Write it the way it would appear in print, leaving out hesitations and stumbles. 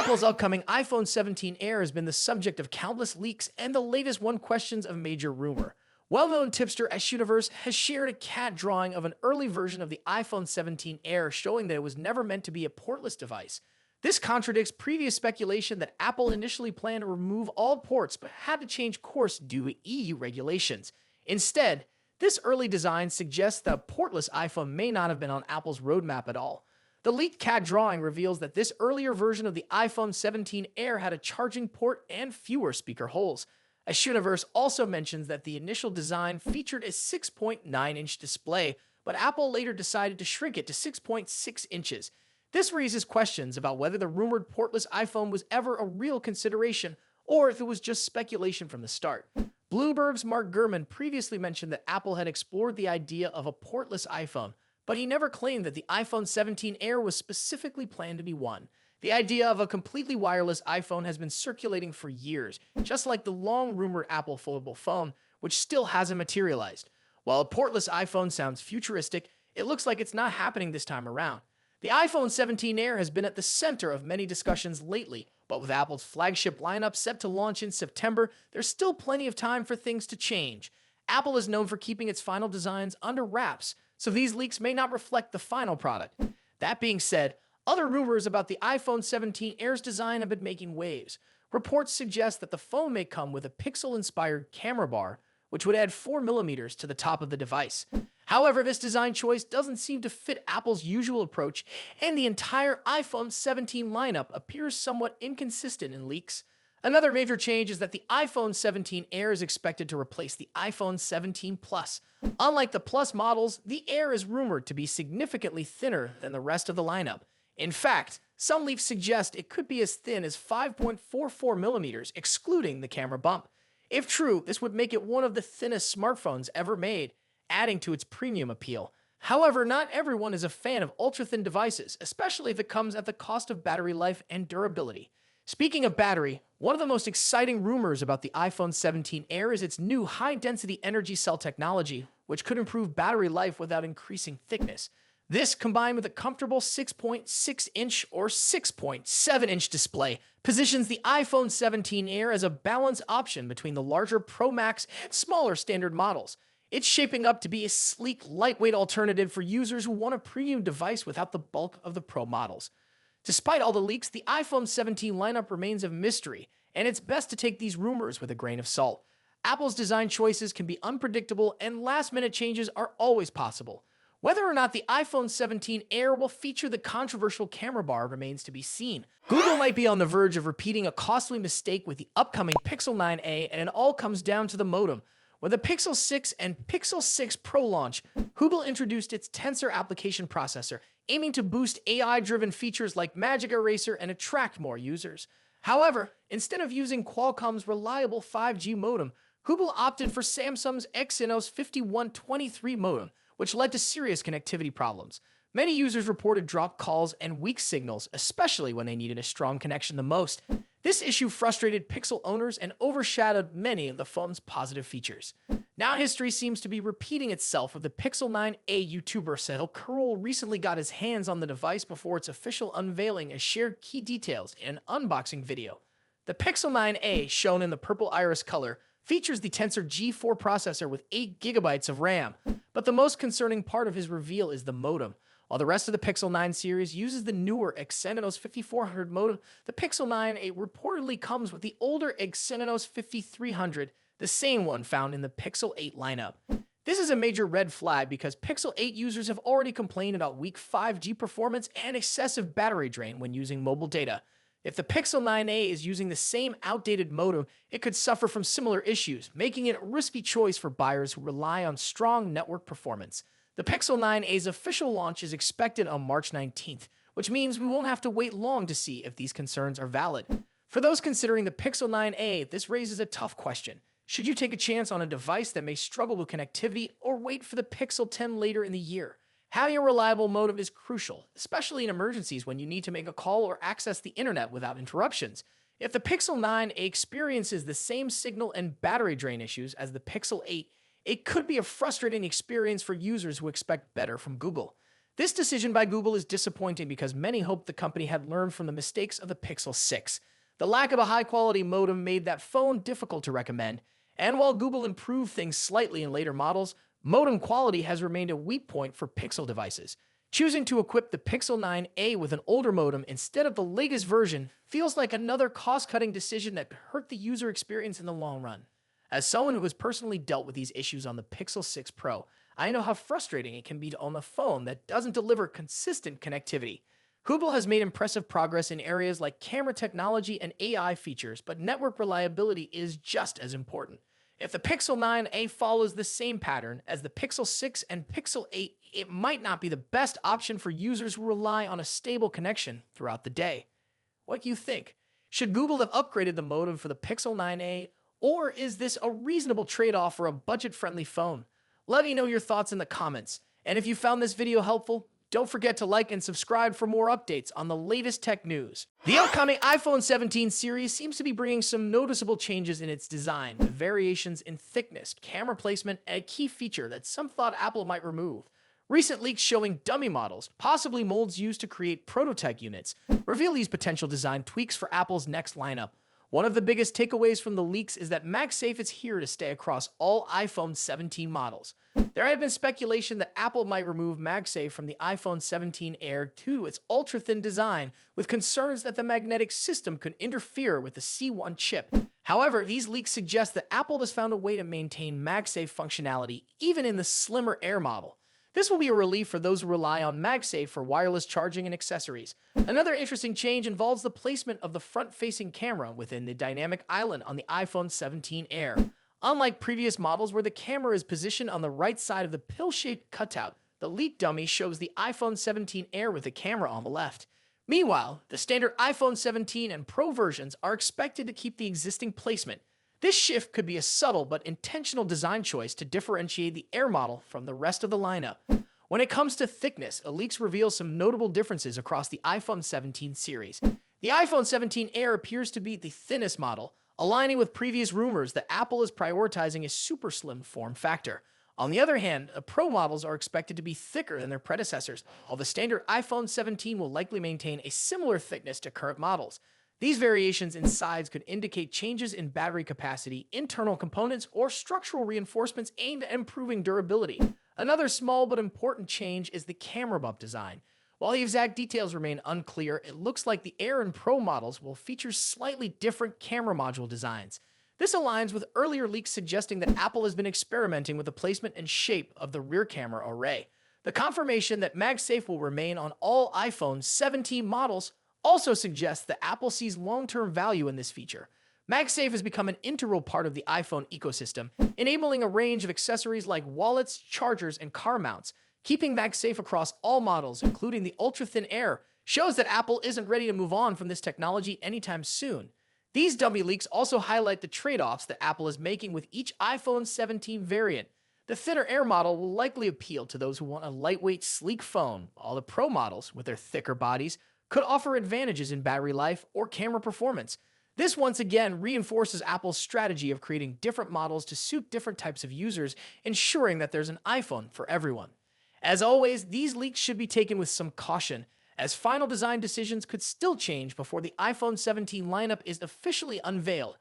Apple's upcoming iPhone 17 Air has been the subject of countless leaks and the latest one questions of major rumor. Well-known tipster Universe has shared a cat drawing of an early version of the iPhone 17 Air showing that it was never meant to be a portless device. This contradicts previous speculation that Apple initially planned to remove all ports but had to change course due to EU regulations. Instead, this early design suggests that a portless iPhone may not have been on Apple's roadmap at all. The leaked cat drawing reveals that this earlier version of the iPhone 17 Air had a charging port and fewer speaker holes. Universe also mentions that the initial design featured a 6.9-inch display, but Apple later decided to shrink it to 6.6 inches. This raises questions about whether the rumored portless iPhone was ever a real consideration, or if it was just speculation from the start. Bloomberg's Mark Gurman previously mentioned that Apple had explored the idea of a portless iPhone, but he never claimed that the iPhone 17 Air was specifically planned to be one. The idea of a completely wireless iPhone has been circulating for years, just like the long-rumored Apple foldable phone, which still hasn't materialized. While a portless iPhone sounds futuristic, it looks like it's not happening this time around. The iPhone 17 Air has been at the center of many discussions lately, but with Apple's flagship lineup set to launch in September, there's still plenty of time for things to change. Apple is known for keeping its final designs under wraps, so these leaks may not reflect the final product. That being said, other rumors about the iPhone 17 Air's design have been making waves. Reports suggest that the phone may come with a pixel-inspired camera bar, which would add 4mm to the top of the device. However, this design choice doesn't seem to fit Apple's usual approach, and the entire iPhone 17 lineup appears somewhat inconsistent in leaks. Another major change is that the iPhone 17 Air is expected to replace the iPhone 17 Plus. Unlike the Plus models, the Air is rumored to be significantly thinner than the rest of the lineup. In fact, some leaks suggest it could be as thin as 5.44mm, excluding the camera bump. If true, this would make it one of the thinnest smartphones ever made, adding to its premium appeal. However, not everyone is a fan of ultra-thin devices, especially if it comes at the cost of battery life and durability. Speaking of battery, one of the most exciting rumors about the iPhone 17 Air is its new high-density energy cell technology, which could improve battery life without increasing thickness. This, combined with a comfortable 6.6-inch or 6.7-inch display, positions the iPhone 17 Air as a balanced option between the larger Pro Max and smaller standard models. It's shaping up to be a sleek, lightweight alternative for users who want a premium device without the bulk of the Pro models. Despite all the leaks, the iPhone 17 lineup remains a mystery, and it's best to take these rumors with a grain of salt. Apple's design choices can be unpredictable, and last-minute changes are always possible. Whether or not the iPhone 17 Air will feature the controversial camera bar remains to be seen. Google might be on the verge of repeating a costly mistake with the upcoming Pixel 9a, and it all comes down to the modem. When the Pixel 6 and Pixel 6 Pro launch, Google introduced its Tensor application processor, aiming to boost AI-driven features like Magic Eraser and attract more users. However, instead of using Qualcomm's reliable 5G modem, Google opted for Samsung's Exynos 5123 modem, which led to serious connectivity problems. Many users reported dropped calls and weak signals, especially when they needed a strong connection the most. This issue frustrated Pixel owners and overshadowed many of the phone's positive features. Now history seems to be repeating itself with the Pixel 9a YouTuber Sahil Kurl recently got his hands on the device before its official unveiling and shared key details in an unboxing video. The Pixel 9a, shown in the purple iris color, features the Tensor G4 processor with 8GB of RAM, but the most concerning part of his reveal is the modem. While the rest of the Pixel 9 series uses the newer Exynos 5400 modem, the Pixel 9a reportedly comes with the older Exynos 5300, the same one found in the Pixel 8 lineup. This is a major red flag because Pixel 8 users have already complained about weak 5G performance and excessive battery drain when using mobile data. If the Pixel 9a is using the same outdated modem, it could suffer from similar issues, making it a risky choice for buyers who rely on strong network performance. The Pixel 9a's official launch is expected on March 19th, which means we won't have to wait long to see if these concerns are valid. For those considering the Pixel 9a, this raises a tough question. Should you take a chance on a device that may struggle with connectivity or wait for the Pixel 10 later in the year? Having a reliable modem is crucial, especially in emergencies when you need to make a call or access the internet without interruptions. If the Pixel 9a experiences the same signal and battery drain issues as the Pixel 8, it could be a frustrating experience for users who expect better from Google. This decision by Google is disappointing because many hoped the company had learned from the mistakes of the Pixel 6. The lack of a high-quality modem made that phone difficult to recommend, and while Google improved things slightly in later models, modem quality has remained a weak point for Pixel devices. Choosing to equip the Pixel 9a with an older modem instead of the latest version feels like another cost-cutting decision that hurt the user experience in the long run. As someone who has personally dealt with these issues on the Pixel 6 Pro, I know how frustrating it can be to own a phone that doesn't deliver consistent connectivity. Google has made impressive progress in areas like camera technology and AI features, but network reliability is just as important. If the Pixel 9a follows the same pattern as the Pixel 6 and Pixel 8, it might not be the best option for users who rely on a stable connection throughout the day. What do you think? Should Google have upgraded the modem for the Pixel 9a, or is this a reasonable trade-off for a budget-friendly phone? Let me know your thoughts in the comments, and if you found this video helpful, don't forget to like and subscribe for more updates on the latest tech news. The upcoming iPhone 17 series seems to be bringing some noticeable changes in its design, with variations in thickness, camera placement, and a key feature that some thought Apple might remove. Recent leaks showing dummy models, possibly molds used to create prototype units, reveal these potential design tweaks for Apple's next lineup. One of the biggest takeaways from the leaks is that MagSafe is here to stay across all iPhone 17 models. There had been speculation that Apple might remove MagSafe from the iPhone 17 Air due to its ultra-thin design, with concerns that the magnetic system could interfere with the C1 chip. However, these leaks suggest that Apple has found a way to maintain MagSafe functionality even in the slimmer Air model. This will be a relief for those who rely on MagSafe for wireless charging and accessories. Another interesting change involves the placement of the front-facing camera within the dynamic island on the iPhone 17 Air. Unlike previous models where the camera is positioned on the right side of the pill-shaped cutout, the leaked dummy shows the iPhone 17 Air with the camera on the left. Meanwhile, the standard iPhone 17 and Pro versions are expected to keep the existing placement. This shift could be a subtle but intentional design choice to differentiate the Air model from the rest of the lineup. When it comes to thickness, leaks reveal some notable differences across the iPhone 17 series. The iPhone 17 Air appears to be the thinnest model, aligning with previous rumors that Apple is prioritizing a super slim form factor. On the other hand, Pro models are expected to be thicker than their predecessors, while the standard iPhone 17 will likely maintain a similar thickness to current models. These variations in size could indicate changes in battery capacity, internal components, or structural reinforcements aimed at improving durability. Another small but important change is the camera bump design. While the exact details remain unclear, it looks like the Air and Pro models will feature slightly different camera module designs. This aligns with earlier leaks suggesting that Apple has been experimenting with the placement and shape of the rear camera array. The confirmation that MagSafe will remain on all iPhone 17 models also suggests that Apple sees long-term value in this feature. MagSafe has become an integral part of the iPhone ecosystem, enabling a range of accessories like wallets, chargers, and car mounts. Keeping MagSafe across all models, including the ultra-thin Air, shows that Apple isn't ready to move on from this technology anytime soon. These dummy leaks also highlight the trade-offs that Apple is making with each iPhone 17 variant. The thinner Air model will likely appeal to those who want a lightweight, sleek phone, while the Pro models, with their thicker bodies, could offer advantages in battery life or camera performance. This once again reinforces Apple's strategy of creating different models to suit different types of users, ensuring that there's an iPhone for everyone. As always, these leaks should be taken with some caution, as final design decisions could still change before the iPhone 17 lineup is officially unveiled.